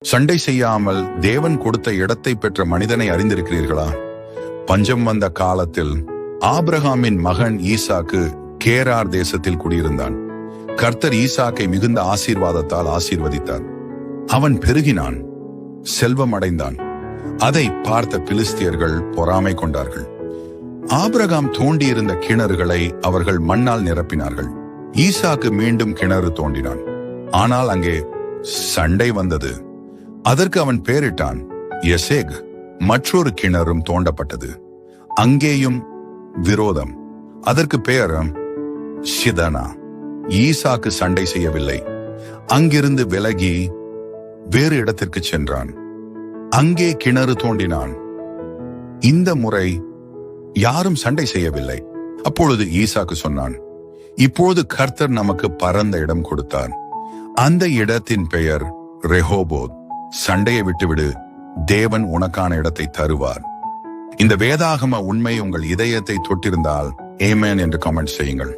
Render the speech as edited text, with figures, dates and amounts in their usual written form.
சண்டை செய்யாமல் தேவன் கொடுத்த இடத்தை பெற்ற மனிதனை அறிந்திருக்கிறீர்களா? பஞ்சம் வந்த காலத்தில் ஆபிரகாமின் மகன் ஈசாக்கு கேரார் தேசத்தில் குடியிருந்தான். கர்த்தர் ஈசாக்கை மிகுந்த ஆசீர்வாதத்தால் ஆசீர்வதித்தார். அவன் பெருகினான், செல்வம் அடைந்தான். அதை பார்த்த பிலிஸ்தியர்கள் பொறாமை கொண்டார்கள். ஆபிரகாம் தோண்டியிருந்த கிணறுகளை அவர்கள் மண்ணால் நிரப்பினார்கள். ஈசாக்கு மீண்டும் கிணறு தோண்டினான். ஆனால் அங்கே சண்டை வந்தது. அதற்கு அவன் பெயரிட்டான் எசேக். மற்றொரு கிணறும் தோண்டப்பட்டது. அங்கேயும் விரோதம். அதற்கு பெயர் ஷிதனா. ஈசாக்கு சண்டை செய்யவில்லை. அங்கிருந்து விலகி வேறு இடத்திற்கு சென்றான். அங்கே கிணறு தோண்டினான். இந்த முறை யாரும் சண்டை செய்யவில்லை. அப்பொழுது ஈசாக்கு சொன்னான், இப்போது கர்த்தர் நமக்கு பரந்த இடம் கொடுத்தார். அந்த இடத்தின் பெயர் ரெஹோபோத். சண்டையை விட்டுவிடு, தேவன் உனக்கான இடத்தை தருவார். இந்த வேதாகம உண்மை உங்கள் இதயத்தை தொட்டிருந்தால் ஆமென் என்று கமெண்ட் செய்யுங்கள்.